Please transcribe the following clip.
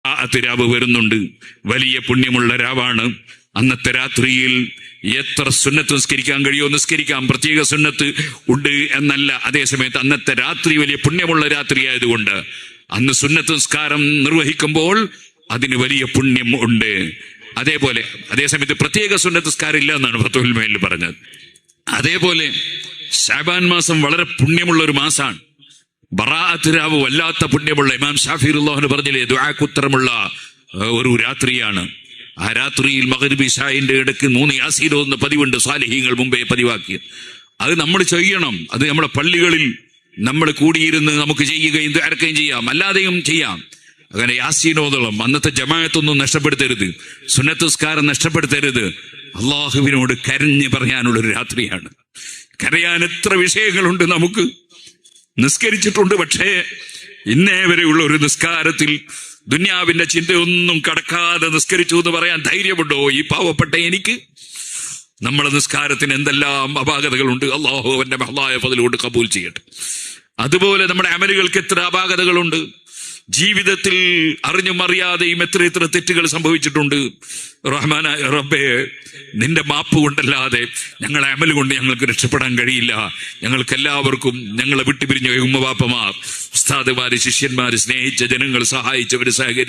രാവ് വരുന്നുണ്ട്, വലിയ പുണ്യമുള്ള രാവാണ്. അന്നത്തെ രാത്രിയിൽ എത്ര സുന്നത്ത് നിസ്കരിക്കാൻ കഴിയുമോ നിസ്കരിക്കാം, പ്രത്യേക സുന്നത്ത് ഉണ്ട് എന്നല്ല. അതേസമയത്ത് അന്നത്തെ രാത്രി വലിയ പുണ്യമുള്ള രാത്രി ആയതുകൊണ്ട് അന്ന് സുന്നത്ത് നിസ്കാരം നിർവഹിക്കുമ്പോൾ അതിന് വലിയ പുണ്യം ഉണ്ട്. അതേസമയത്ത് പ്രത്യേക സുന്നത്ത് നിസ്കാരം ഇല്ല എന്നാണ് ഫത്ഹുൽ മുഈനിൽ പറഞ്ഞത്. അതേപോലെ ശഅബാൻ മാസം വളരെ പുണ്യമുള്ള ഒരു മാസമാണ്. ബറാഅത്ത് രാവ് വല്ലാത്ത പുണ്യമുള്ള, ഇമാം ശാഫിഈ റളിയല്ലാഹു അൻഹു പറഞ്ഞില്ലേ, ദുആക്ക് ഉത്തരമുള്ള ഒരു രാത്രിയാണ്. ആ രാത്രിയിൽ മഗ്രിബ് ഇശാഇന്റെ ഇടയ്ക്ക് 3 യാസീൻ ഓതുന്ന പതിവുണ്ട്, സ്വാലിഹീങ്ങൾ മുമ്പേ പതിവാക്കി. അത് നമ്മൾ ചെയ്യണം. അത് നമ്മുടെ പള്ളികളിൽ നമ്മൾ കൂടിയിരുന്ന് നമുക്ക് ചെയ്യുകയും ദുആക്കുകയും ചെയ്യാം, അല്ലാതെയും ചെയ്യാം. അങ്ങനെ യാസീൻ ഓതണം. അന്നത്തെ ജമാഅത്തൊന്നും നഷ്ടപ്പെടുത്തരുത്, സുന്നത്ത് നിസ്കാരം നഷ്ടപ്പെടുത്തരുത്. അള്ളാഹുവിനോട് കരഞ്ഞ് പറയാനുള്ളൊരു രാത്രിയാണ്. കരയാൻ എത്ര വിഷയങ്ങളുണ്ട് നമുക്ക്. നിസ്കരിച്ചിട്ടുണ്ട്, പക്ഷേ ഇന്നേ വരെയുള്ള ഒരു നിസ്കാരത്തിൽ ദുനിയാവിന്റെ ചിന്തയൊന്നും കടക്കാതെ നിസ്കരിച്ചു എന്ന് പറയാൻ ധൈര്യമുണ്ടോ ഈ പാവപ്പെട്ട എനിക്ക്? നമ്മുടെ നിസ്കാരത്തിന് എന്തെല്ലാം അപാകതകളുണ്ട്. അള്ളാഹു അവന്റെ മഹ്ലായ ഫദ്ൽ കൊണ്ട് കബൂൽ ചെയ്യട്ടെ. അതുപോലെ നമ്മുടെ അമലുകൾക്ക് എത്ര അപാകതകളുണ്ട്. ജീവിതത്തിൽ അറിഞ്ഞും അറിയാതെയും എത്ര തെറ്റുകൾ സംഭവിച്ചിട്ടുണ്ട്. റഹ്മാനായ റബ്ബേ, നിന്റെ മാപ്പ് കൊണ്ടല്ലാതെ ഞങ്ങളെ അമൽ കൊണ്ട് ഞങ്ങൾക്ക് രക്ഷപ്പെടാൻ കഴിയില്ല. ഞങ്ങൾക്ക് എല്ലാവർക്കും ഞങ്ങളെ വിട്ടുപിരിഞ്ഞ ഉമ്മ ബാപ്പമാർ, ഉസ്താദുമാര്, ശിഷ്യന്മാര്, സ്നേഹിച്ച ജനങ്ങൾ, സഹായിച്ചവര്, സഹകരിച്ച